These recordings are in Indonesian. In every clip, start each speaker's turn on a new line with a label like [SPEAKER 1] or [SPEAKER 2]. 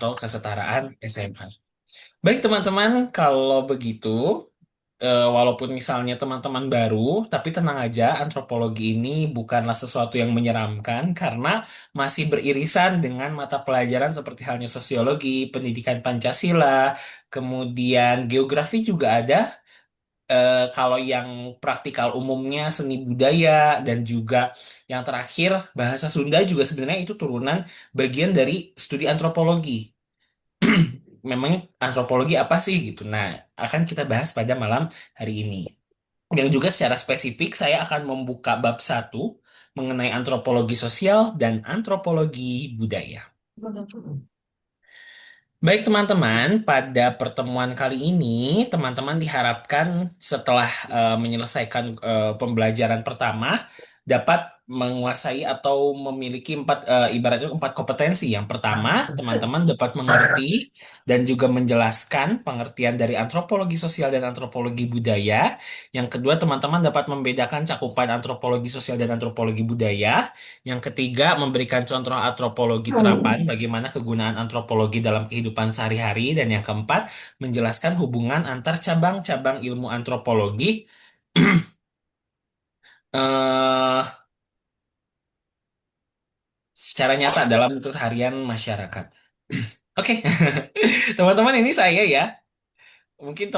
[SPEAKER 1] atau kesetaraan SMA. Baik teman-teman, kalau begitu, walaupun misalnya teman-teman baru, tapi tenang aja, antropologi ini bukanlah sesuatu yang menyeramkan karena masih beririsan dengan mata pelajaran seperti halnya sosiologi, pendidikan Pancasila, kemudian geografi juga ada. Kalau yang praktikal umumnya seni budaya dan juga yang terakhir bahasa Sunda juga sebenarnya itu turunan bagian dari studi antropologi. Memang antropologi apa sih gitu. Nah, akan kita bahas pada malam hari ini. Yang juga secara spesifik saya akan membuka bab satu mengenai antropologi sosial dan antropologi budaya. Baik teman-teman, pada pertemuan kali ini teman-teman diharapkan setelah menyelesaikan pembelajaran pertama dapat menguasai atau memiliki ibaratnya empat kompetensi. Yang pertama, teman-teman dapat mengerti dan juga menjelaskan pengertian dari antropologi sosial dan antropologi budaya. Yang kedua, teman-teman dapat membedakan cakupan antropologi sosial dan antropologi budaya. Yang ketiga, memberikan contoh antropologi terapan, bagaimana kegunaan antropologi dalam kehidupan sehari-hari. Dan yang keempat, menjelaskan hubungan antar cabang-cabang ilmu antropologi eh, secara nyata dalam keseharian masyarakat. Oke, teman-teman ini saya ya. Mungkin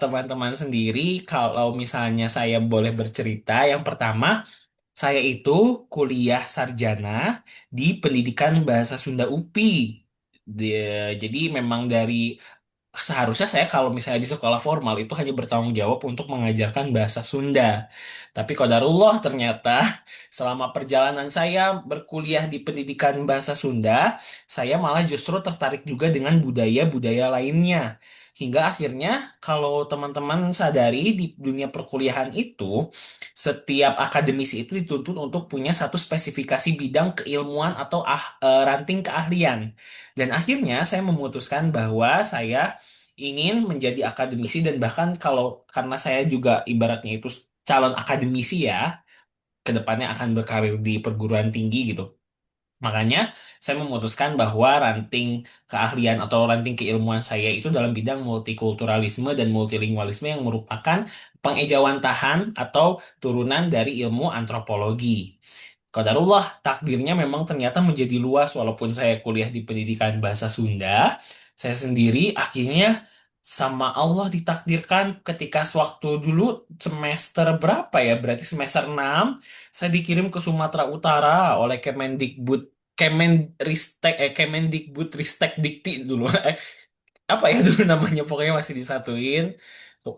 [SPEAKER 1] teman-teman sendiri, kalau misalnya saya boleh bercerita, yang pertama, saya itu kuliah sarjana di Pendidikan Bahasa Sunda UPI. Jadi memang seharusnya saya kalau misalnya di sekolah formal itu hanya bertanggung jawab untuk mengajarkan bahasa Sunda. Tapi qadarullah ternyata selama perjalanan saya berkuliah di Pendidikan Bahasa Sunda, saya malah justru tertarik juga dengan budaya-budaya lainnya. Hingga akhirnya kalau teman-teman sadari di dunia perkuliahan itu, setiap akademisi itu dituntut untuk punya satu spesifikasi bidang keilmuan atau ranting keahlian. Dan akhirnya saya memutuskan bahwa saya ingin menjadi akademisi dan bahkan kalau karena saya juga ibaratnya itu calon akademisi ya, kedepannya akan berkarir di perguruan tinggi gitu. Makanya saya memutuskan bahwa ranting keahlian atau ranting keilmuan saya itu dalam bidang multikulturalisme dan multilingualisme yang merupakan pengejawantahan atau turunan dari ilmu antropologi. Qadarullah, takdirnya memang ternyata menjadi luas walaupun saya kuliah di pendidikan bahasa Sunda. Saya sendiri akhirnya sama Allah ditakdirkan ketika sewaktu dulu semester berapa ya? Berarti semester 6 saya dikirim ke Sumatera Utara oleh Kemendikbud Ristek Dikti dulu. Apa ya dulu namanya pokoknya masih disatuin.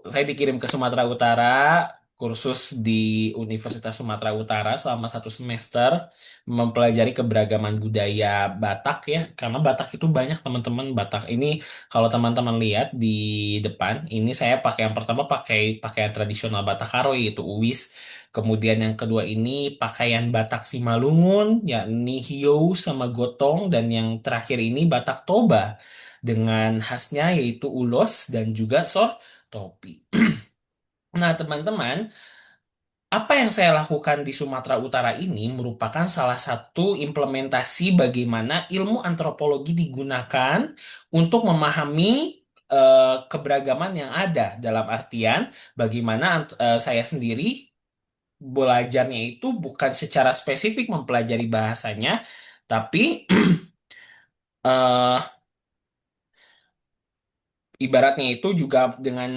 [SPEAKER 1] Saya dikirim ke Sumatera Utara, kursus di Universitas Sumatera Utara selama 1 semester mempelajari keberagaman budaya Batak ya, karena Batak itu banyak teman-teman. Batak ini kalau teman-teman lihat di depan ini saya pakai yang pertama pakai pakaian tradisional Batak Karo yaitu uwis. Kemudian yang kedua ini pakaian Batak Simalungun yakni hiou sama gotong, dan yang terakhir ini Batak Toba dengan khasnya yaitu ulos dan juga sor topi. Nah, teman-teman, apa yang saya lakukan di Sumatera Utara ini merupakan salah satu implementasi bagaimana ilmu antropologi digunakan untuk memahami keberagaman yang ada, dalam artian bagaimana saya sendiri belajarnya itu bukan secara spesifik mempelajari bahasanya, tapi eh, ibaratnya itu juga dengan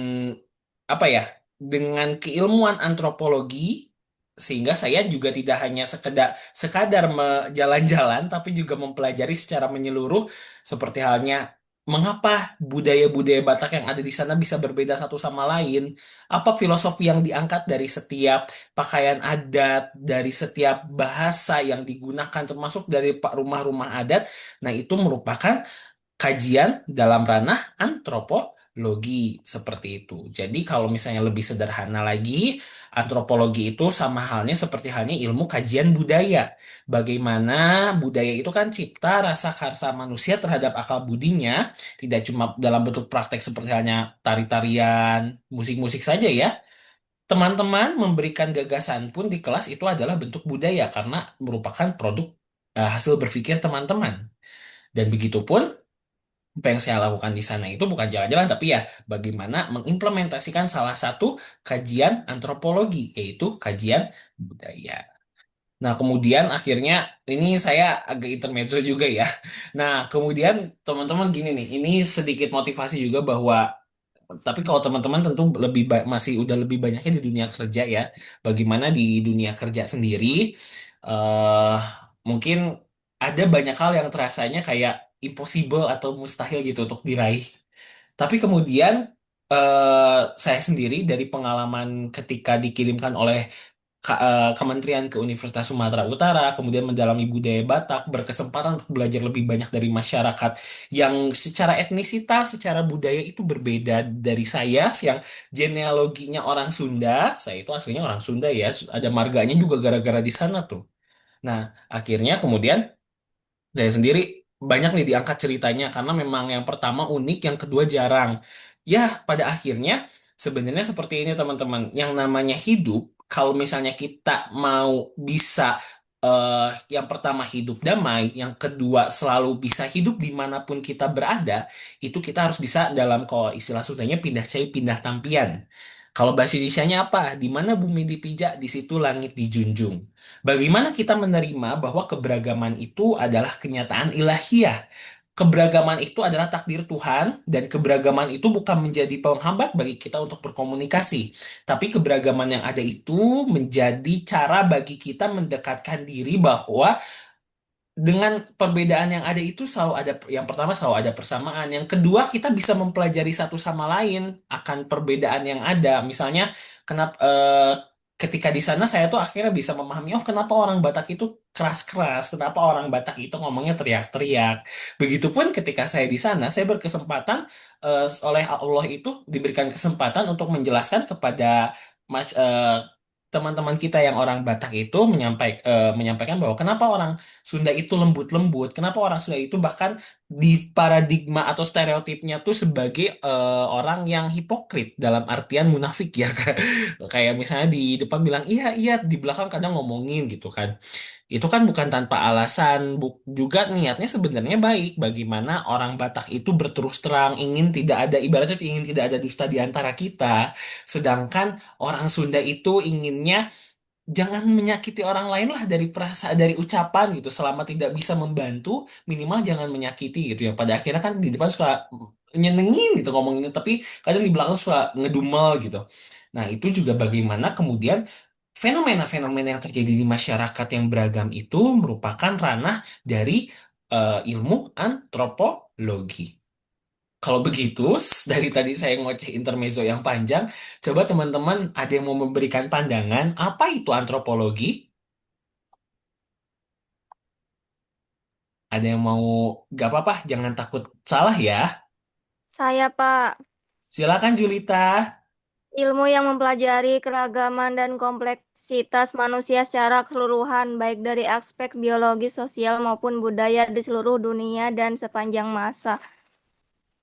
[SPEAKER 1] apa ya, dengan keilmuan antropologi, sehingga saya juga tidak hanya sekadar jalan-jalan tapi juga mempelajari secara menyeluruh seperti halnya mengapa budaya-budaya Batak yang ada di sana bisa berbeda satu sama lain, apa filosofi yang diangkat dari setiap pakaian adat, dari setiap bahasa yang digunakan termasuk dari rumah-rumah adat. Nah, itu merupakan kajian dalam ranah antropologi seperti itu. Jadi kalau misalnya lebih sederhana lagi, antropologi itu sama halnya seperti halnya ilmu kajian budaya. Bagaimana budaya itu kan cipta rasa karsa manusia terhadap akal budinya, tidak cuma dalam bentuk praktek seperti halnya tari-tarian, musik-musik saja ya. Teman-teman memberikan gagasan pun di kelas itu adalah bentuk budaya karena merupakan produk hasil berpikir teman-teman. Dan begitu pun apa yang saya lakukan di sana itu bukan jalan-jalan, tapi ya bagaimana mengimplementasikan salah satu kajian antropologi, yaitu kajian budaya. Nah, kemudian akhirnya ini saya agak intermezzo juga ya. Nah, kemudian teman-teman gini nih, ini sedikit motivasi juga bahwa tapi kalau teman-teman tentu masih udah lebih banyaknya di dunia kerja ya. Bagaimana di dunia kerja sendiri eh mungkin ada banyak hal yang terasanya kayak impossible atau mustahil gitu untuk diraih. Tapi kemudian saya sendiri dari pengalaman ketika dikirimkan oleh kementerian ke Universitas Sumatera Utara, kemudian mendalami budaya Batak, berkesempatan untuk belajar lebih banyak dari masyarakat yang secara etnisitas, secara budaya itu berbeda dari saya, yang genealoginya orang Sunda. Saya itu aslinya orang Sunda ya, ada marganya juga gara-gara di sana tuh. Nah, akhirnya kemudian saya sendiri banyak nih diangkat ceritanya karena memang yang pertama unik, yang kedua jarang. Ya, pada akhirnya sebenarnya seperti ini teman-teman. Yang namanya hidup, kalau misalnya kita mau bisa eh, yang pertama hidup damai, yang kedua selalu bisa hidup dimanapun kita berada, itu kita harus bisa dalam kalau istilah Sundanya pindah cai pindah tampian. Kalau bahasa Indonesianya apa? Di mana bumi dipijak, di situ langit dijunjung. Bagaimana kita menerima bahwa keberagaman itu adalah kenyataan ilahiyah? Keberagaman itu adalah takdir Tuhan, dan keberagaman itu bukan menjadi penghambat bagi kita untuk berkomunikasi. Tapi keberagaman yang ada itu menjadi cara bagi kita mendekatkan diri bahwa dengan perbedaan yang ada itu selalu ada, yang pertama selalu ada persamaan, yang kedua kita bisa mempelajari satu sama lain akan perbedaan yang ada. Misalnya kenapa ketika di sana saya tuh akhirnya bisa memahami, oh kenapa orang Batak itu keras-keras, kenapa orang Batak itu ngomongnya teriak-teriak. Begitupun ketika saya di sana saya berkesempatan oleh Allah itu diberikan kesempatan untuk menjelaskan kepada mas teman-teman kita yang orang Batak itu menyampaikan bahwa kenapa orang Sunda itu lembut-lembut. Kenapa orang Sunda itu bahkan di paradigma atau stereotipnya tuh sebagai orang yang hipokrit dalam artian munafik ya. Kayak misalnya di depan bilang iya iya, di belakang kadang ngomongin gitu kan. Itu kan bukan tanpa alasan, juga niatnya sebenarnya baik. Bagaimana orang Batak itu berterus terang ingin tidak ada, ibaratnya ingin tidak ada dusta di antara kita. Sedangkan orang Sunda itu inginnya jangan menyakiti orang lain lah, dari perasaan, dari ucapan gitu, selama tidak bisa membantu minimal jangan menyakiti gitu ya. Pada akhirnya kan di depan suka nyenengin gitu ngomongin, tapi kadang di belakang suka ngedumel gitu. Nah, itu juga bagaimana kemudian fenomena-fenomena yang terjadi di masyarakat yang beragam itu merupakan ranah dari ilmu antropologi. Kalau begitu, dari tadi saya ngoceh intermezzo yang panjang, coba teman-teman ada yang mau memberikan pandangan, apa itu antropologi? Ada yang mau, gak apa-apa, jangan takut salah ya.
[SPEAKER 2] Saya, Pak,
[SPEAKER 1] Silakan Julita.
[SPEAKER 2] ilmu yang mempelajari keragaman dan kompleksitas manusia secara keseluruhan, baik dari aspek biologis, sosial, maupun budaya di seluruh dunia dan sepanjang masa.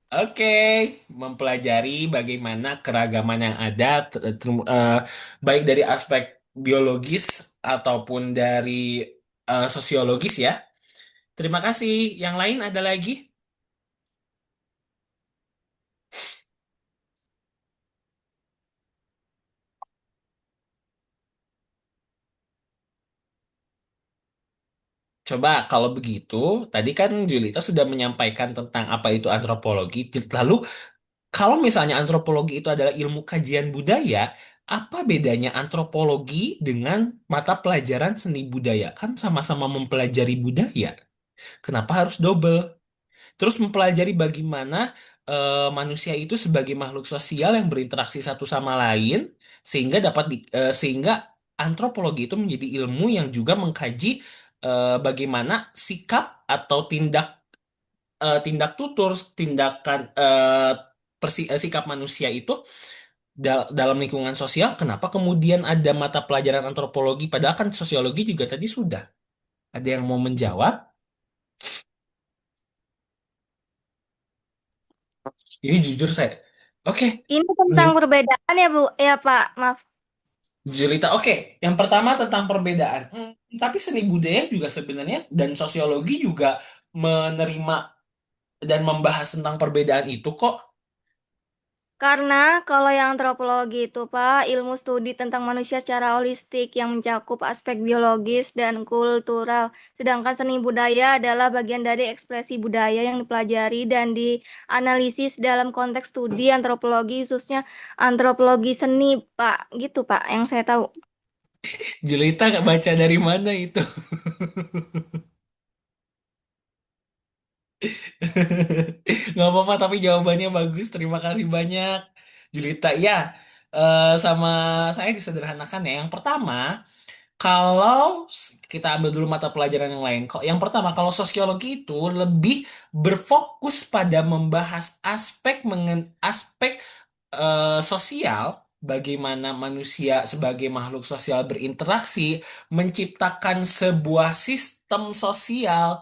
[SPEAKER 1] Oke, mempelajari bagaimana keragaman yang ada, baik dari aspek biologis ataupun dari sosiologis ya. Terima kasih. Yang lain ada lagi? Coba kalau begitu, tadi kan Julita sudah menyampaikan tentang apa itu antropologi. Lalu kalau misalnya antropologi itu adalah ilmu kajian budaya, apa bedanya antropologi dengan mata pelajaran seni budaya? Kan sama-sama mempelajari budaya. Kenapa harus double? Terus mempelajari bagaimana manusia itu sebagai makhluk sosial yang berinteraksi satu sama lain, sehingga antropologi itu menjadi ilmu yang juga mengkaji bagaimana sikap atau tindak tutur, tindakan sikap manusia itu dalam lingkungan sosial. Kenapa kemudian ada mata pelajaran antropologi padahal kan sosiologi juga tadi sudah. Ada yang mau menjawab? Ini jujur saya. Oke.
[SPEAKER 2] Ini tentang perbedaan ya, Bu? Ya, Pak, maaf.
[SPEAKER 1] Jelita, oke. Yang pertama tentang perbedaan. Tapi seni budaya juga sebenarnya dan sosiologi juga menerima dan membahas tentang perbedaan itu kok.
[SPEAKER 2] Karena kalau yang antropologi itu, Pak, ilmu studi tentang manusia secara holistik yang mencakup aspek biologis dan kultural. Sedangkan seni budaya adalah bagian dari ekspresi budaya yang dipelajari dan dianalisis dalam konteks studi antropologi, khususnya antropologi seni, Pak. Gitu, Pak, yang saya tahu.
[SPEAKER 1] Jelita nggak baca dari mana itu? Nggak apa-apa, tapi jawabannya bagus. Terima kasih banyak, Julita. Ya, sama saya disederhanakan ya. Yang pertama, kalau kita ambil dulu mata pelajaran yang lain. Yang pertama, kalau sosiologi itu lebih berfokus pada membahas aspek sosial, bagaimana manusia sebagai makhluk sosial berinteraksi, menciptakan sebuah sistem sosial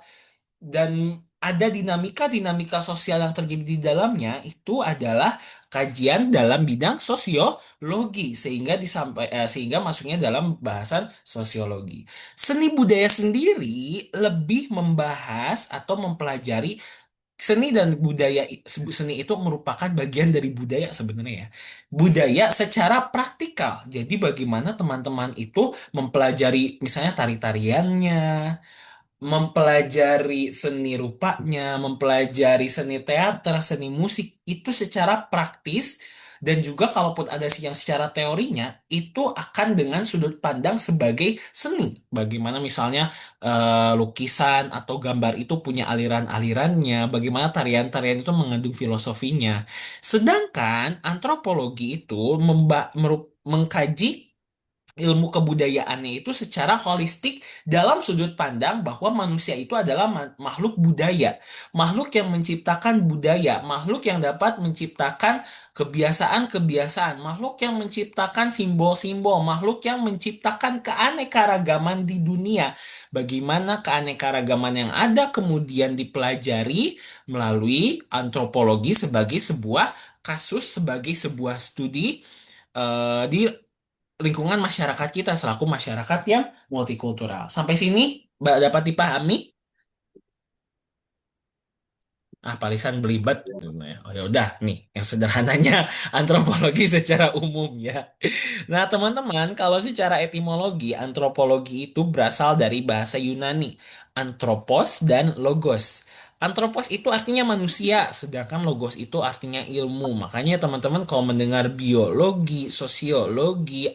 [SPEAKER 1] dan ada dinamika-dinamika sosial yang terjadi di dalamnya itu adalah kajian dalam bidang sosiologi sehingga masuknya dalam bahasan sosiologi. Seni budaya sendiri lebih membahas atau mempelajari seni dan seni itu merupakan bagian dari budaya sebenarnya ya. Budaya secara praktikal. Jadi bagaimana teman-teman itu mempelajari misalnya tari-tariannya, mempelajari seni rupanya, mempelajari seni teater, seni musik itu secara praktis dan juga kalaupun ada yang secara teorinya itu akan dengan sudut pandang sebagai seni. Bagaimana misalnya lukisan atau gambar itu punya aliran-alirannya, bagaimana tarian-tarian itu mengandung filosofinya. Sedangkan antropologi itu mengkaji ilmu kebudayaannya itu secara holistik dalam sudut pandang bahwa manusia itu adalah makhluk budaya, makhluk yang menciptakan budaya, makhluk yang dapat menciptakan kebiasaan-kebiasaan, makhluk yang menciptakan simbol-simbol, makhluk yang menciptakan keanekaragaman di dunia. Bagaimana keanekaragaman yang ada kemudian dipelajari melalui antropologi sebagai sebuah kasus, sebagai sebuah studi di lingkungan masyarakat kita selaku masyarakat yang multikultural. Sampai sini Mbak dapat dipahami? Ah, Parisan belibet. Oh ya udah nih yang sederhananya antropologi secara umum ya. Nah, teman-teman, kalau secara etimologi, antropologi itu berasal dari bahasa Yunani, anthropos dan logos. Anthropos itu artinya manusia, sedangkan logos itu artinya ilmu. Makanya teman-teman kalau mendengar biologi, sosiologi,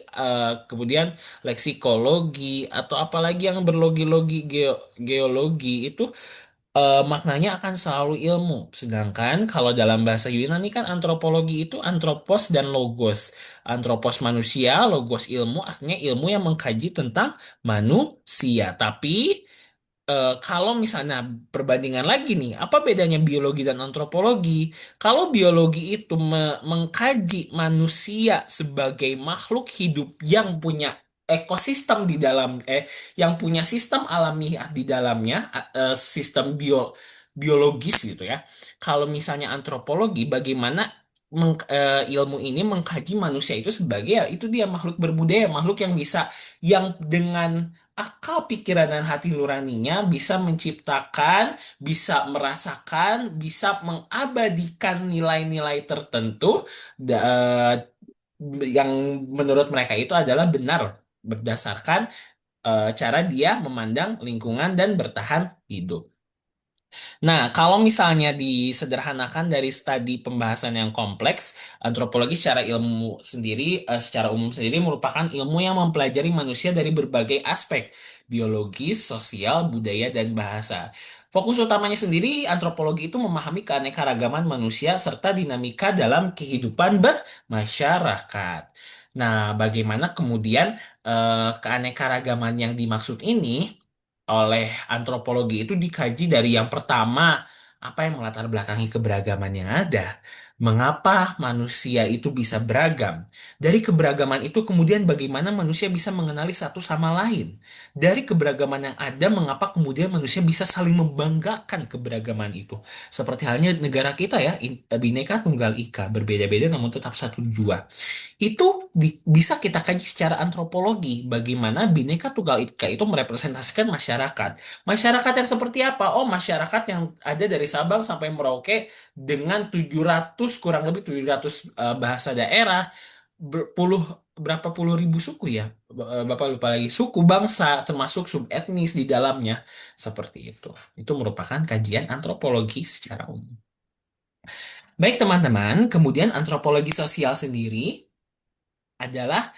[SPEAKER 1] kemudian leksikologi, atau apalagi yang berlogi-logi geologi itu maknanya akan selalu ilmu. Sedangkan kalau dalam bahasa Yunani kan antropologi itu antropos dan logos. Antropos manusia, logos ilmu artinya ilmu yang mengkaji tentang manusia. Tapi kalau misalnya perbandingan lagi nih, apa bedanya biologi dan antropologi? Kalau biologi itu mengkaji manusia sebagai makhluk hidup yang punya ekosistem di dalam, yang punya sistem alamiah di dalamnya, sistem biologis gitu ya. Kalau misalnya antropologi, bagaimana ilmu ini mengkaji manusia itu sebagai ya itu dia makhluk berbudaya, makhluk yang bisa yang dengan akal, pikiran, dan hati nuraninya bisa menciptakan, bisa merasakan, bisa mengabadikan nilai-nilai tertentu yang menurut mereka itu adalah benar berdasarkan cara dia memandang lingkungan dan bertahan hidup. Nah, kalau misalnya disederhanakan dari studi pembahasan yang kompleks, antropologi secara ilmu sendiri, secara umum sendiri merupakan ilmu yang mempelajari manusia dari berbagai aspek, biologis, sosial, budaya, dan bahasa. Fokus utamanya sendiri, antropologi itu memahami keanekaragaman manusia serta dinamika dalam kehidupan bermasyarakat. Nah, bagaimana kemudian keanekaragaman yang dimaksud ini oleh antropologi itu dikaji dari yang pertama, apa yang melatar belakangi keberagaman yang ada. Mengapa manusia itu bisa beragam? Dari keberagaman itu kemudian bagaimana manusia bisa mengenali satu sama lain? Dari keberagaman yang ada, mengapa kemudian manusia bisa saling membanggakan keberagaman itu? Seperti halnya negara kita ya, Bhinneka Tunggal Ika, berbeda-beda namun tetap satu jua. Itu bisa kita kaji secara antropologi, bagaimana Bhinneka Tunggal Ika itu merepresentasikan masyarakat. Masyarakat yang seperti apa? Oh, masyarakat yang ada dari Sabang sampai Merauke dengan 700, kurang lebih 700 bahasa daerah, berpuluh berapa puluh ribu suku ya. Bapak lupa lagi, suku bangsa termasuk subetnis di dalamnya, seperti itu. Itu merupakan kajian antropologi secara umum. Baik teman-teman, kemudian antropologi sosial sendiri adalah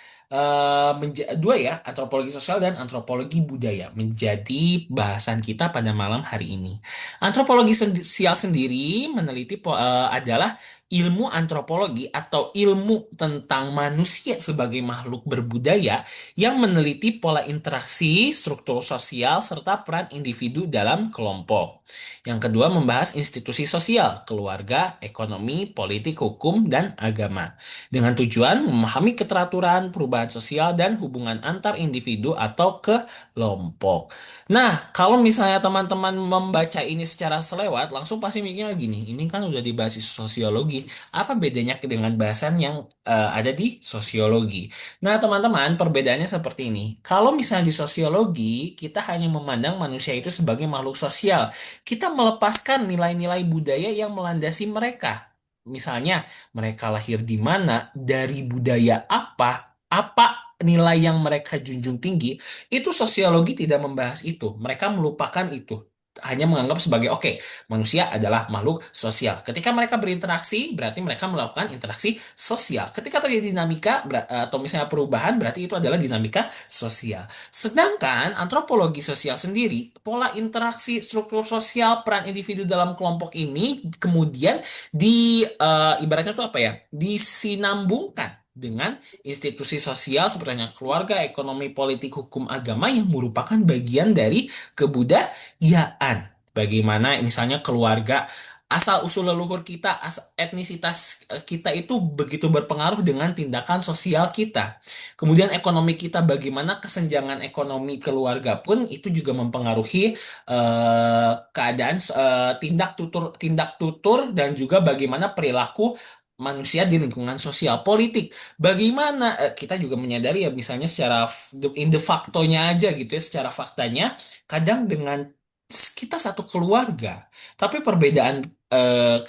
[SPEAKER 1] dua ya, antropologi sosial dan antropologi budaya menjadi bahasan kita pada malam hari ini. Antropologi sosial sendiri meneliti adalah ilmu antropologi atau ilmu tentang manusia sebagai makhluk berbudaya yang meneliti pola interaksi, struktur sosial, serta peran individu dalam kelompok. Yang kedua membahas institusi sosial, keluarga, ekonomi, politik, hukum, dan agama dengan tujuan memahami keteraturan, perubahan sosial, dan hubungan antar individu atau kelompok. Nah, kalau misalnya teman-teman membaca ini secara selewat, langsung pasti mikirnya gini, ini kan udah dibahas di sosiologi, apa bedanya dengan bahasan yang ada di sosiologi? Nah, teman-teman, perbedaannya seperti ini. Kalau misalnya di sosiologi, kita hanya memandang manusia itu sebagai makhluk sosial. Kita melepaskan nilai-nilai budaya yang melandasi mereka. Misalnya, mereka lahir di mana, dari budaya apa nilai yang mereka junjung tinggi, itu sosiologi tidak membahas itu. Mereka melupakan itu. Hanya menganggap sebagai, oke, manusia adalah makhluk sosial. Ketika mereka berinteraksi, berarti mereka melakukan interaksi sosial. Ketika terjadi dinamika, atau misalnya perubahan, berarti itu adalah dinamika sosial. Sedangkan antropologi sosial sendiri, pola interaksi, struktur sosial, peran individu dalam kelompok ini kemudian ibaratnya tuh apa ya? Disinambungkan dengan institusi sosial seperti keluarga, ekonomi, politik, hukum, agama yang merupakan bagian dari kebudayaan. Bagaimana misalnya keluarga asal usul leluhur kita, etnisitas kita itu begitu berpengaruh dengan tindakan sosial kita. Kemudian ekonomi kita, bagaimana kesenjangan ekonomi keluarga pun itu juga mempengaruhi keadaan tindak tutur dan juga bagaimana perilaku manusia di lingkungan sosial politik. Bagaimana kita juga menyadari ya misalnya secara in the faktonya aja gitu ya, secara faktanya kadang dengan kita satu keluarga, tapi perbedaan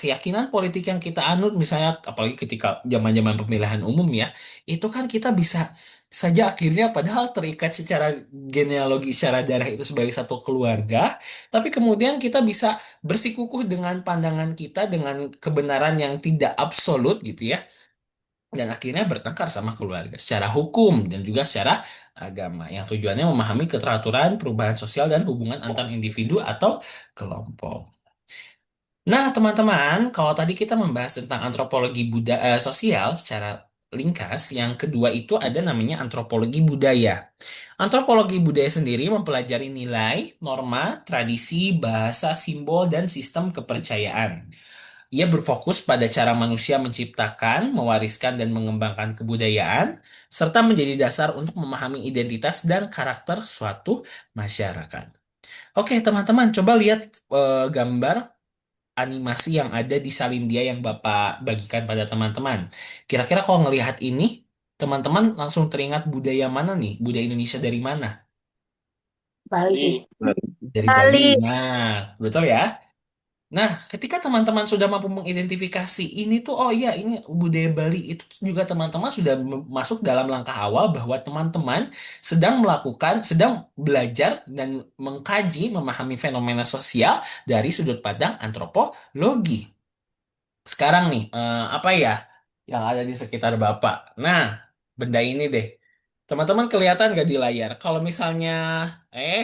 [SPEAKER 1] keyakinan politik yang kita anut misalnya apalagi ketika zaman-zaman pemilihan umum ya, itu kan kita bisa saja akhirnya padahal terikat secara genealogi secara darah itu sebagai satu keluarga, tapi kemudian kita bisa bersikukuh dengan pandangan kita dengan kebenaran yang tidak absolut gitu ya, dan akhirnya bertengkar sama keluarga secara hukum dan juga secara agama yang tujuannya memahami keteraturan, perubahan sosial, dan hubungan antar individu atau kelompok. Nah, teman-teman, kalau tadi kita membahas tentang antropologi sosial secara ringkas, yang kedua itu ada namanya antropologi budaya. Antropologi budaya sendiri mempelajari nilai, norma, tradisi, bahasa, simbol, dan sistem kepercayaan. Ia berfokus pada cara manusia menciptakan, mewariskan, dan mengembangkan kebudayaan, serta menjadi dasar untuk memahami identitas dan karakter suatu masyarakat. Oke, teman-teman, coba lihat gambar animasi yang ada di Salindia yang Bapak bagikan pada teman-teman. Kira-kira kalau ngelihat ini, teman-teman langsung teringat budaya mana nih? Budaya Indonesia dari mana?
[SPEAKER 2] Bali.
[SPEAKER 1] Dari Bali.
[SPEAKER 2] Bali.
[SPEAKER 1] Nah, betul ya? Nah, ketika teman-teman sudah mampu mengidentifikasi ini tuh, oh iya ini budaya Bali, itu tuh juga teman-teman sudah masuk dalam langkah awal bahwa teman-teman sedang belajar dan mengkaji, memahami fenomena sosial dari sudut pandang antropologi. Sekarang nih, apa ya yang ada di sekitar Bapak? Nah, benda ini deh. Teman-teman kelihatan gak di layar? Kalau misalnya,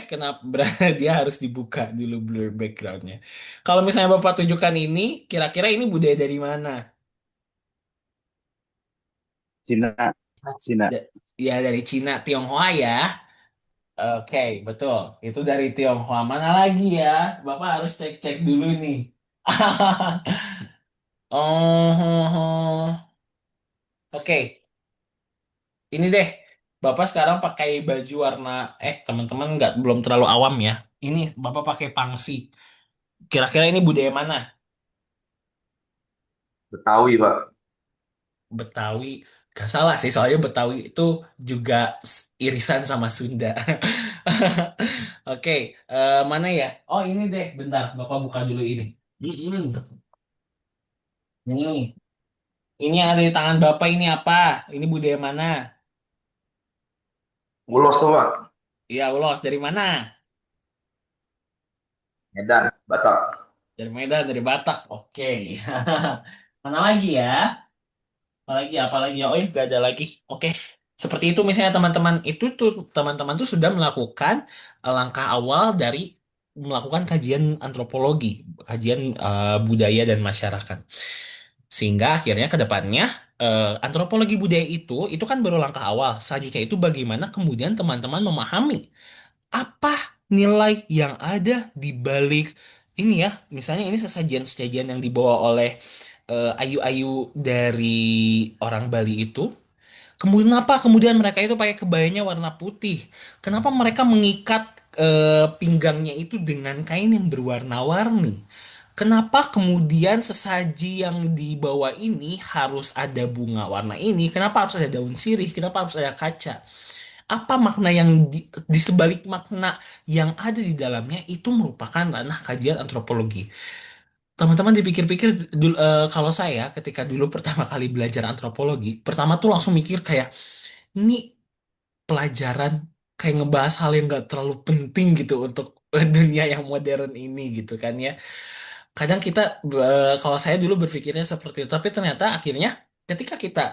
[SPEAKER 1] kenapa dia harus dibuka dulu blur backgroundnya. Kalau misalnya Bapak tunjukkan ini, kira-kira ini budaya dari mana?
[SPEAKER 3] Cina, Cina.
[SPEAKER 1] Ya dari Cina, Tionghoa ya. Oke, betul. Itu dari Tionghoa. Mana lagi ya? Bapak harus cek-cek dulu nih. Oh, oke. Ini deh, Bapak sekarang pakai baju warna, teman-teman nggak belum terlalu awam ya. Ini Bapak pakai pangsi. Kira-kira ini budaya mana?
[SPEAKER 3] Betawi, Pak.
[SPEAKER 1] Betawi. Gak salah sih, soalnya Betawi itu juga irisan sama Sunda. Oke, mana ya? Oh ini deh, bentar, Bapak buka dulu ini. Mm-mm. Ini yang ada di tangan Bapak ini apa? Ini budaya mana?
[SPEAKER 3] Ulos tuh, Pak.
[SPEAKER 1] Iya, ulos. Dari mana?
[SPEAKER 3] Medan, Batak.
[SPEAKER 1] Dari Medan, dari Batak. Oke. Mana lagi ya? Apalagi, apalagi ya? Oh, ini gak ada lagi. Oke. Seperti itu misalnya teman-teman itu tuh teman-teman tuh sudah melakukan langkah awal dari melakukan kajian antropologi, kajian budaya dan masyarakat. Sehingga akhirnya ke depannya antropologi budaya itu kan baru langkah awal. Selanjutnya itu bagaimana kemudian teman-teman memahami apa nilai yang ada di balik ini ya. Misalnya ini sesajian-sesajian yang dibawa oleh ayu-ayu dari orang Bali itu. Kemudian apa? Kemudian mereka itu pakai kebayanya warna putih. Kenapa mereka mengikat pinggangnya itu dengan kain yang berwarna-warni? Kenapa kemudian sesaji yang dibawa ini harus ada bunga warna ini? Kenapa harus ada daun sirih? Kenapa harus ada kaca? Apa makna yang di sebalik makna yang ada di dalamnya itu merupakan ranah kajian antropologi. Teman-teman dipikir-pikir kalau saya ketika dulu pertama kali belajar antropologi, pertama tuh langsung mikir kayak ini pelajaran kayak ngebahas hal yang gak terlalu penting gitu untuk dunia yang modern ini gitu kan ya. Kadang kita kalau saya dulu berpikirnya seperti itu, tapi ternyata akhirnya ketika kita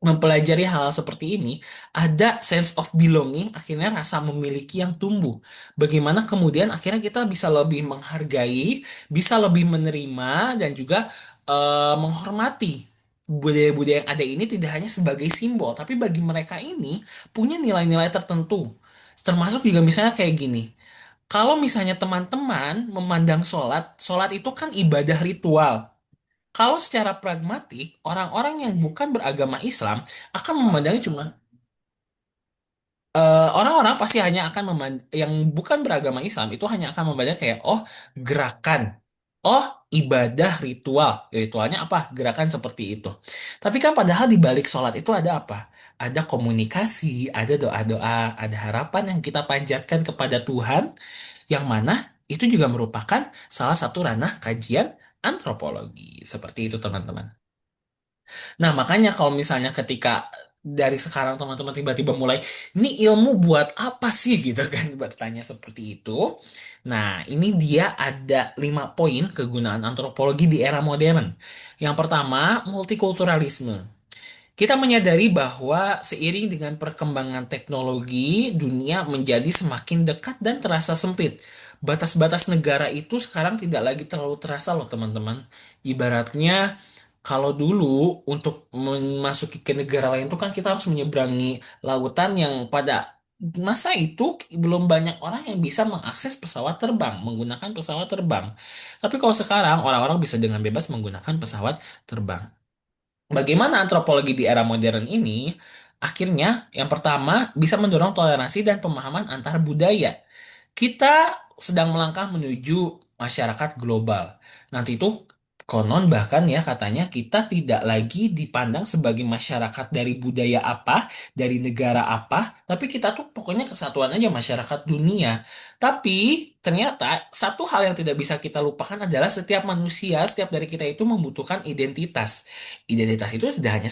[SPEAKER 1] mempelajari hal seperti ini, ada sense of belonging, akhirnya rasa memiliki yang tumbuh. Bagaimana kemudian akhirnya kita bisa lebih menghargai, bisa lebih menerima, dan juga menghormati budaya-budaya yang ada ini tidak hanya sebagai simbol, tapi bagi mereka ini punya nilai-nilai tertentu. Termasuk juga misalnya kayak gini. Kalau misalnya teman-teman memandang sholat, sholat itu kan ibadah ritual. Kalau secara pragmatik, orang-orang yang bukan beragama Islam akan memandangnya cuma orang-orang pasti hanya akan yang bukan beragama Islam itu hanya akan memandang kayak oh gerakan, oh ibadah ritual, ritualnya apa? Gerakan seperti itu. Tapi kan padahal di balik sholat itu ada apa? Ada komunikasi, ada doa-doa, ada harapan yang kita panjatkan kepada Tuhan, yang mana itu juga merupakan salah satu ranah kajian antropologi. Seperti itu teman-teman. Nah, makanya kalau misalnya ketika dari sekarang teman-teman tiba-tiba mulai, ini ilmu buat apa sih gitu kan, bertanya seperti itu. Nah, ini dia ada 5 poin kegunaan antropologi di era modern. Yang pertama, multikulturalisme. Kita menyadari bahwa seiring dengan perkembangan teknologi, dunia menjadi semakin dekat dan terasa sempit. Batas-batas negara itu sekarang tidak lagi terlalu terasa loh teman-teman. Ibaratnya kalau dulu untuk memasuki ke negara lain itu kan kita harus menyeberangi lautan yang pada masa itu belum banyak orang yang bisa mengakses pesawat terbang, menggunakan pesawat terbang. Tapi kalau sekarang orang-orang bisa dengan bebas menggunakan pesawat terbang. Bagaimana antropologi di era modern ini? Akhirnya, yang pertama bisa mendorong toleransi dan pemahaman antar budaya. Kita sedang melangkah menuju masyarakat global. Nanti itu konon bahkan ya katanya kita tidak lagi dipandang sebagai masyarakat dari budaya apa, dari negara apa, tapi kita tuh pokoknya kesatuan aja masyarakat dunia. Tapi ternyata satu hal yang tidak bisa kita lupakan adalah setiap manusia, setiap dari kita itu membutuhkan identitas. Identitas itu tidak hanya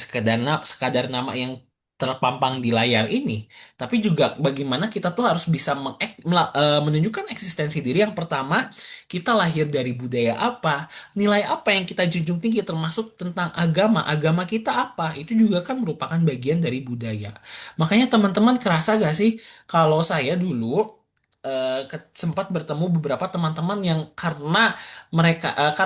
[SPEAKER 1] sekadar nama yang terpampang di layar ini, tapi juga bagaimana kita tuh harus bisa menunjukkan eksistensi diri. Yang pertama, kita lahir dari budaya apa, nilai apa yang kita junjung tinggi, termasuk tentang agama. Agama kita apa, itu juga kan merupakan bagian dari budaya. Makanya teman-teman kerasa gak sih kalau saya dulu sempat bertemu beberapa teman-teman yang karena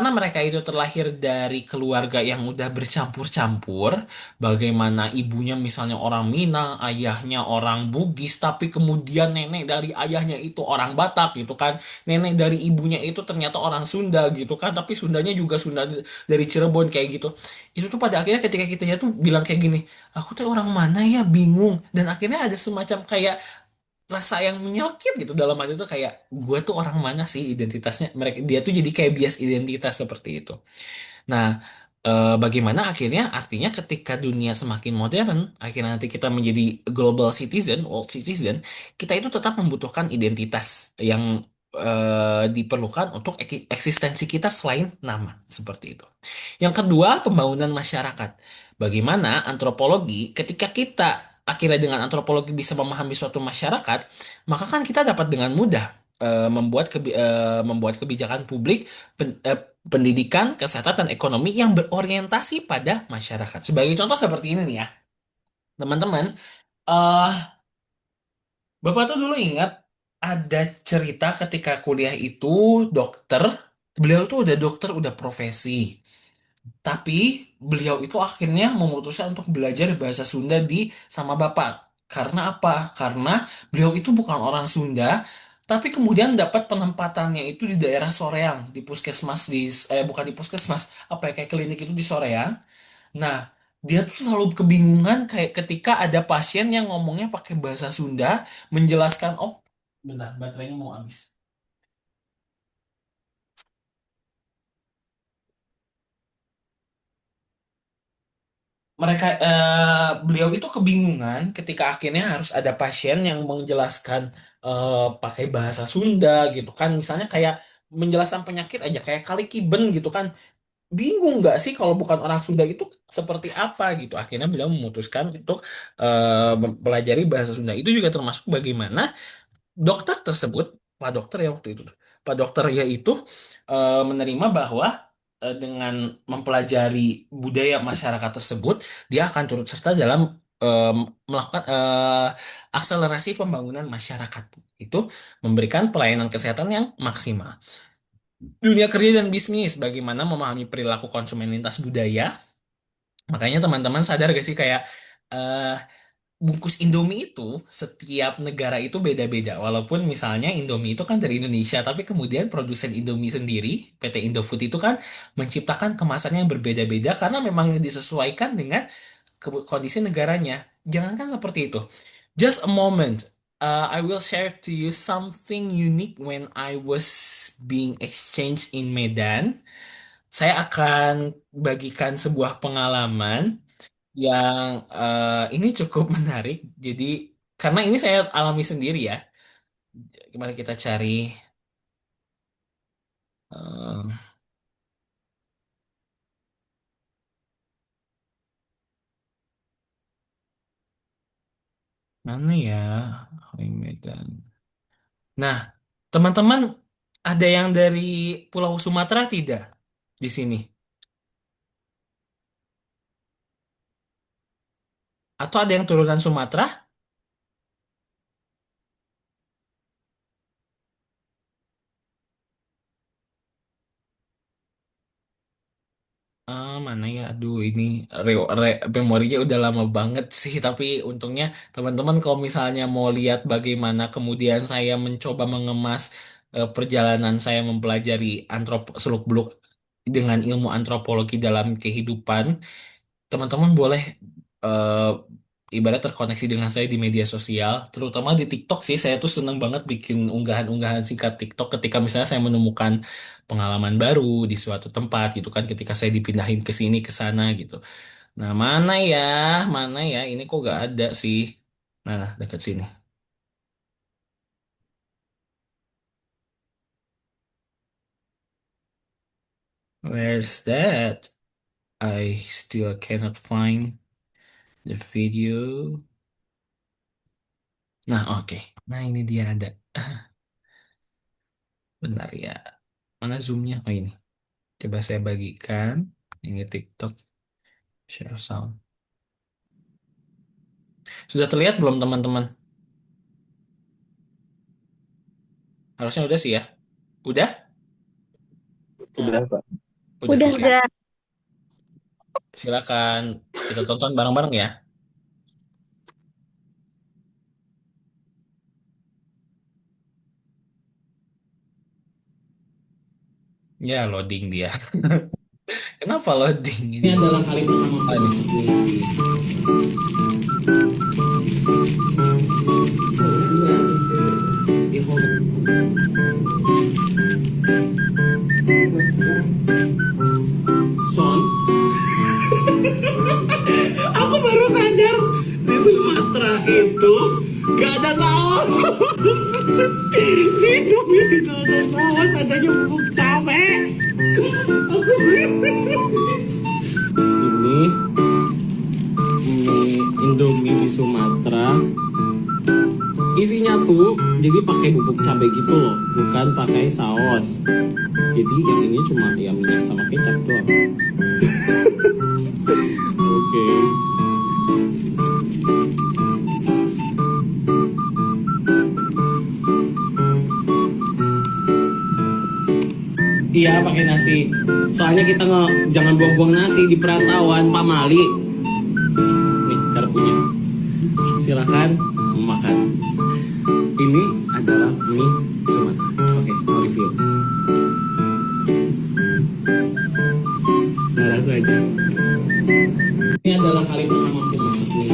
[SPEAKER 1] mereka itu terlahir dari keluarga yang udah bercampur-campur, bagaimana ibunya misalnya orang Minang, ayahnya orang Bugis, tapi kemudian nenek dari ayahnya itu orang Batak gitu kan, nenek dari ibunya itu ternyata orang Sunda gitu kan, tapi Sundanya juga Sunda dari Cirebon kayak gitu. Itu tuh pada akhirnya ketika kitanya tuh bilang kayak gini, aku tuh orang mana ya, bingung. Dan akhirnya ada semacam kayak rasa yang menyelkit gitu dalam hati itu, kayak gue tuh orang mana sih identitasnya, mereka dia tuh jadi kayak bias identitas seperti itu. Nah, bagaimana akhirnya artinya ketika dunia semakin modern, akhirnya nanti kita menjadi global citizen, world citizen, kita itu tetap membutuhkan identitas yang diperlukan untuk eksistensi kita selain nama, seperti itu. Yang kedua, pembangunan masyarakat. Bagaimana antropologi, ketika kita akhirnya dengan antropologi bisa memahami suatu masyarakat, maka kan kita dapat dengan mudah membuat kebijakan publik, pendidikan, kesehatan, dan ekonomi yang berorientasi pada masyarakat. Sebagai contoh seperti ini nih ya, teman-teman. eh Bapak tuh dulu ingat ada cerita ketika kuliah itu dokter, beliau tuh udah dokter, udah profesi. Tapi beliau itu akhirnya memutuskan untuk belajar bahasa Sunda sama Bapak. Karena apa? Karena beliau itu bukan orang Sunda, tapi kemudian dapat penempatannya itu di daerah Soreang, di puskesmas bukan di puskesmas, apa ya, kayak klinik itu di Soreang. Nah, dia tuh selalu kebingungan kayak ketika ada pasien yang ngomongnya pakai bahasa Sunda, menjelaskan, oh, bentar, baterainya mau habis. Beliau itu kebingungan ketika akhirnya harus ada pasien yang menjelaskan pakai bahasa Sunda gitu kan, misalnya kayak menjelaskan penyakit aja kayak kali kiben gitu kan, bingung nggak sih kalau bukan orang Sunda itu seperti apa gitu. Akhirnya beliau memutuskan untuk mempelajari bahasa Sunda. Itu juga termasuk bagaimana dokter tersebut, Pak Dokter ya waktu itu, Pak Dokter yaitu menerima bahwa dengan mempelajari budaya masyarakat tersebut, dia akan turut serta dalam melakukan akselerasi pembangunan masyarakat. Itu memberikan pelayanan kesehatan yang maksimal. Dunia kerja dan bisnis, bagaimana memahami perilaku konsumen lintas budaya. Makanya teman-teman sadar gak sih kayak eh, bungkus Indomie itu setiap negara itu beda-beda. Walaupun misalnya Indomie itu kan dari Indonesia, tapi kemudian produsen Indomie sendiri, PT Indofood itu kan menciptakan kemasan yang berbeda-beda karena memang disesuaikan dengan kondisi negaranya. Jangankan seperti itu. Just a moment. I will share to you something unique when I was being exchanged in Medan. Saya akan bagikan sebuah pengalaman yang ini cukup menarik. Jadi, karena ini saya alami sendiri ya. Gimana kita cari eh, mana ya? Oh, Medan. Nah, teman-teman, ada yang dari Pulau Sumatera tidak di sini? Atau ada yang turunan Sumatera? Mana ya? Aduh, ini memorinya udah lama banget sih. Tapi untungnya teman-teman kalau misalnya mau lihat bagaimana kemudian saya mencoba mengemas perjalanan saya mempelajari seluk-beluk dengan ilmu antropologi dalam kehidupan, teman-teman boleh eh, ibarat terkoneksi dengan saya di media sosial, terutama di TikTok sih. Saya tuh seneng banget bikin unggahan-unggahan singkat TikTok ketika misalnya saya menemukan pengalaman baru di suatu tempat gitu kan, ketika saya dipindahin ke sini ke sana gitu. Nah, mana ya, ini kok gak ada sih. Nah, dekat sini. Where's that? I still cannot find the video. Nah, oke. Nah, ini dia ada. Bentar ya. Mana zoomnya? Oh, ini. Coba saya bagikan. Ini TikTok share sound. Sudah terlihat belum teman-teman? Harusnya udah sih ya. Udah?
[SPEAKER 3] Udah, Pak.
[SPEAKER 1] Udah,
[SPEAKER 2] Udah.
[SPEAKER 1] oke.
[SPEAKER 2] Udah.
[SPEAKER 1] Silakan kita tonton bareng-bareng ya. Ya, loading dia. Kenapa loading
[SPEAKER 4] Ini
[SPEAKER 1] ini?
[SPEAKER 4] adalah kali pertama
[SPEAKER 1] Ah,
[SPEAKER 4] aku
[SPEAKER 1] ini.
[SPEAKER 4] masuk nih. Son, aku baru sadar di Sumatera itu gak ada saus. Di Indomie gak ada saus, adanya bubuk cabe. Ini mie Indomie di Sumatera isinya tuh jadi pakai bubuk cabai gitu loh, bukan pakai saus. Jadi yang ini cuma ya minyak sama kecap doang. Oke. Iya pakai nasi. Soalnya kita nggak jangan buang-buang nasi di perantauan Pak Mali. Nih garpunya. Silakan makan. Ini adalah mie Sumatera. Oke, mau review. Nah, langsung aja. Ini adalah kali pertama aku masak mie.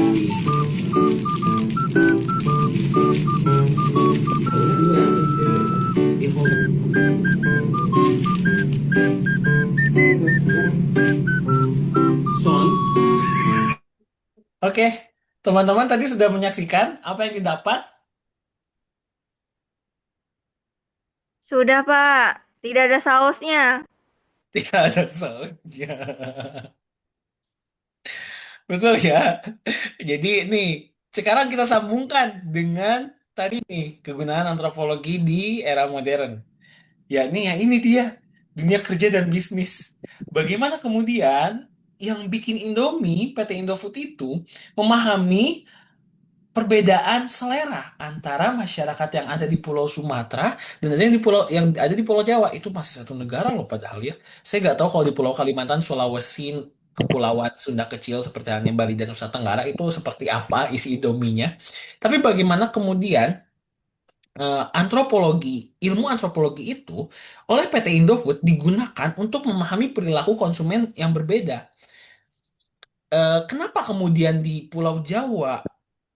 [SPEAKER 4] Son,
[SPEAKER 1] Oke, teman-teman tadi sudah menyaksikan apa yang didapat?
[SPEAKER 2] Sudah, Pak. Tidak ada sausnya.
[SPEAKER 1] Tidak ada sausnya. Betul ya? Jadi nih, sekarang kita sambungkan dengan tadi nih, kegunaan antropologi di era modern. Ya, nih ya ini dia, dunia kerja dan bisnis. Bagaimana kemudian yang bikin Indomie, PT Indofood itu memahami perbedaan selera antara masyarakat yang ada di Pulau Sumatera dan ada yang ada di Pulau Jawa itu masih satu negara loh padahal ya. Saya nggak tahu kalau di Pulau Kalimantan, Sulawesi, Kepulauan Sunda kecil seperti halnya Bali dan Nusa Tenggara itu seperti apa isi Indominya. Tapi bagaimana kemudian ilmu antropologi itu oleh PT Indofood digunakan untuk memahami perilaku konsumen yang berbeda. Kenapa kemudian di Pulau Jawa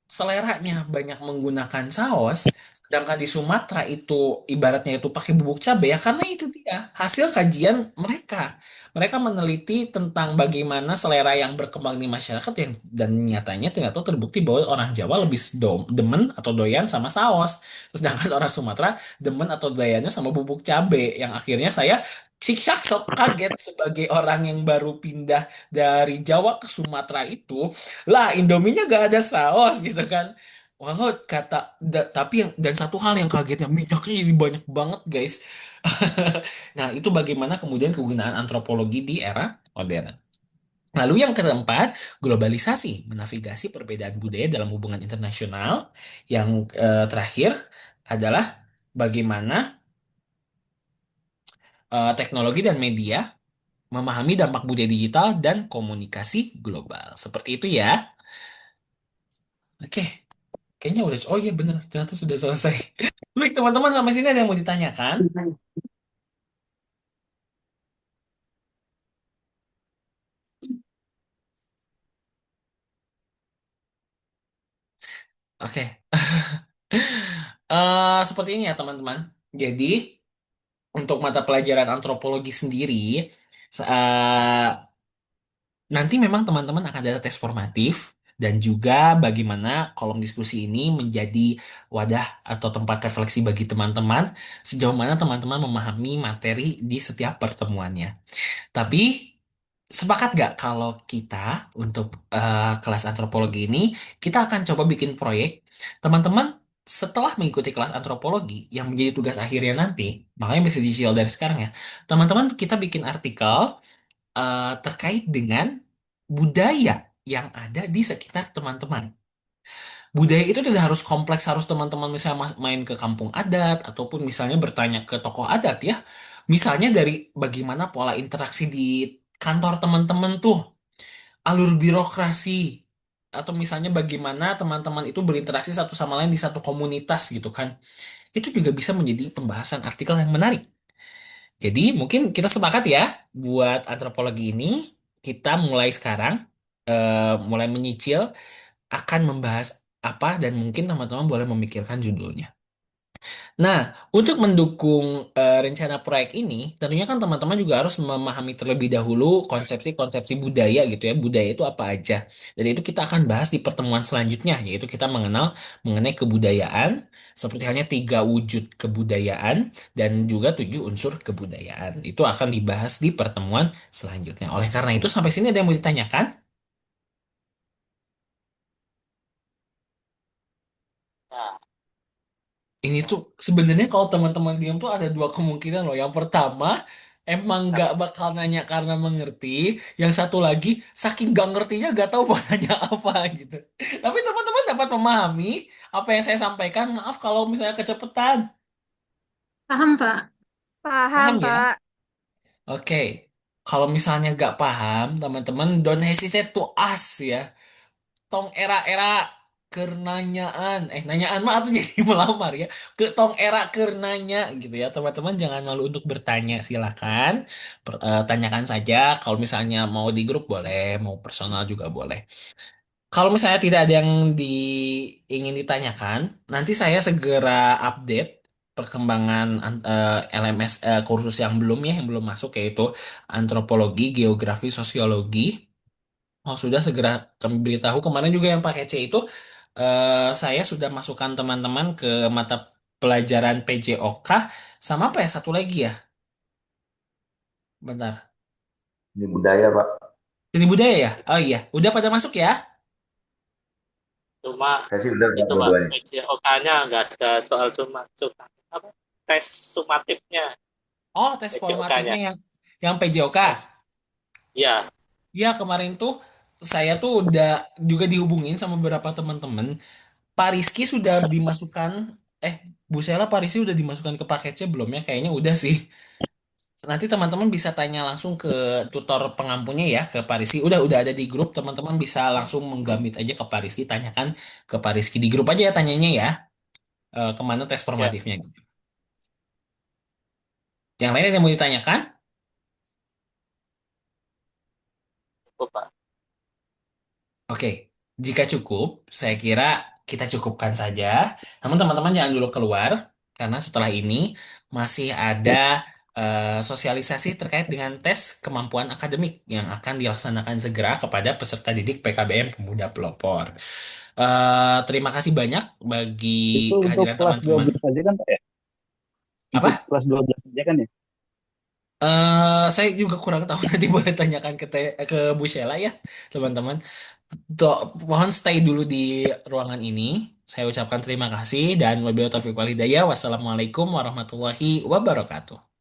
[SPEAKER 1] seleranya banyak menggunakan saus, sedangkan di Sumatera itu ibaratnya itu pakai bubuk cabai ya karena itu dia hasil kajian mereka. Mereka meneliti tentang bagaimana selera yang berkembang di masyarakat yang dan nyatanya ternyata terbukti bahwa orang Jawa lebih demen atau doyan sama saus, sedangkan orang Sumatera demen atau doyannya sama bubuk cabai yang akhirnya saya siksak sok kaget sebagai orang yang baru pindah dari Jawa ke Sumatera itu lah Indominya gak ada saus gitu kan. Walau kata tapi yang dan satu hal yang kagetnya minyaknya jadi banyak banget guys. Nah itu bagaimana kemudian kegunaan antropologi di era modern. Lalu yang keempat, globalisasi, menavigasi perbedaan budaya dalam hubungan internasional. Yang terakhir adalah bagaimana teknologi dan media memahami dampak budaya digital dan komunikasi global. Seperti itu ya. Oke. Kayaknya udah, oh iya bener, ternyata sudah selesai. Baik teman-teman, sampai sini ada yang mau ditanyakan? Oke. Seperti ini ya teman-teman. Jadi, untuk mata pelajaran antropologi sendiri, nanti memang teman-teman akan ada tes formatif dan juga bagaimana kolom diskusi ini menjadi wadah atau tempat refleksi bagi teman-teman sejauh mana teman-teman memahami materi di setiap pertemuannya. Tapi sepakat gak kalau kita untuk kelas antropologi ini kita akan coba bikin proyek teman-teman setelah mengikuti kelas antropologi yang menjadi tugas akhirnya nanti, makanya bisa dicicil dari sekarang ya. Teman-teman kita bikin artikel terkait dengan budaya yang ada di sekitar teman-teman. Budaya itu tidak harus kompleks, harus teman-teman misalnya main ke kampung adat, ataupun misalnya bertanya ke tokoh adat ya. Misalnya dari bagaimana pola interaksi di kantor teman-teman tuh, alur birokrasi, atau misalnya bagaimana teman-teman itu berinteraksi satu sama lain di satu komunitas gitu kan. Itu juga bisa menjadi pembahasan artikel yang menarik. Jadi mungkin kita sepakat ya buat antropologi ini kita mulai sekarang mulai menyicil akan membahas apa dan mungkin teman-teman boleh memikirkan judulnya. Nah, untuk mendukung rencana proyek ini, tentunya kan teman-teman juga harus memahami terlebih dahulu konsepsi-konsepsi budaya gitu ya. Budaya itu apa aja. Dan itu kita akan bahas di pertemuan selanjutnya, yaitu kita mengenal mengenai kebudayaan, seperti halnya 3 wujud kebudayaan dan juga 7 unsur kebudayaan. Itu akan dibahas di pertemuan selanjutnya. Oleh karena itu, sampai sini ada yang mau ditanyakan?
[SPEAKER 4] Nah,
[SPEAKER 1] Ini tuh sebenarnya kalau teman-teman diam tuh ada 2 kemungkinan loh. Yang pertama, emang nggak bakal nanya karena mengerti. Yang satu lagi, saking nggak ngertinya nggak tahu mau nanya apa gitu. Tapi teman-teman dapat memahami apa yang saya sampaikan. Maaf kalau misalnya kecepatan.
[SPEAKER 5] Paham, Pak.
[SPEAKER 2] Paham,
[SPEAKER 1] Paham ya?
[SPEAKER 2] Pak.
[SPEAKER 1] Oke. Kalau misalnya nggak paham, teman-teman don't hesitate to ask ya. Tong era-era kernanyaan nanyaan mah atau jadi melamar ya ke tong era kernanya gitu ya teman-teman jangan malu untuk bertanya silakan tanyakan saja kalau misalnya mau di grup boleh mau personal juga boleh kalau misalnya tidak ada yang ingin ditanyakan nanti saya segera update perkembangan LMS kursus yang belum ya yang belum masuk yaitu antropologi geografi sosiologi. Oh, sudah segera kami beritahu. Kemarin juga yang pakai C itu saya sudah masukkan teman-teman ke mata pelajaran PJOK sama apa ya satu lagi ya? Bentar.
[SPEAKER 3] Ini budaya, Pak.
[SPEAKER 1] Seni budaya ya? Oh iya, udah pada masuk ya?
[SPEAKER 4] cuma
[SPEAKER 3] Saya sih udah Pak,
[SPEAKER 4] itu Pak,
[SPEAKER 3] dua-duanya.
[SPEAKER 4] PJOK-nya nggak ada soal cuma apa? Tes sumatifnya
[SPEAKER 1] Oh, tes formatifnya
[SPEAKER 4] PJOK-nya.
[SPEAKER 1] yang PJOK.
[SPEAKER 4] Ya,
[SPEAKER 1] Ya, kemarin tuh saya tuh udah juga dihubungin sama beberapa teman-teman. Pak Rizky sudah dimasukkan eh Bu Sela Pak Rizky udah dimasukkan ke paket C belum ya? Kayaknya udah sih. Nanti teman-teman bisa tanya langsung ke tutor pengampunya ya ke Pak Rizky. Udah ada di grup, teman-teman bisa langsung menggamit aja ke Pak Rizky, tanyakan ke Pak Rizky di grup aja ya tanyanya ya. Kemana tes
[SPEAKER 4] siap,
[SPEAKER 1] formatifnya gitu. Yang lain ada yang mau ditanyakan?
[SPEAKER 4] cukup Pak.
[SPEAKER 1] Oke, jika cukup, saya kira kita cukupkan saja. Namun teman-teman jangan dulu keluar, karena setelah ini masih ada sosialisasi terkait dengan tes kemampuan akademik yang akan dilaksanakan segera kepada peserta didik PKBM Pemuda Pelopor. Terima kasih banyak bagi
[SPEAKER 6] Itu untuk
[SPEAKER 1] kehadiran
[SPEAKER 6] kelas
[SPEAKER 1] teman-teman.
[SPEAKER 6] 12 saja kan, Pak ya? Untuk
[SPEAKER 1] Apa?
[SPEAKER 6] kelas 12 saja kan ya?
[SPEAKER 1] Saya juga kurang tahu nanti boleh tanyakan ke Bu Sheila ya, teman-teman. Mohon stay dulu di ruangan ini. Saya ucapkan terima kasih dan wabillahi taufiq wal hidayah. Wassalamualaikum warahmatullahi wabarakatuh.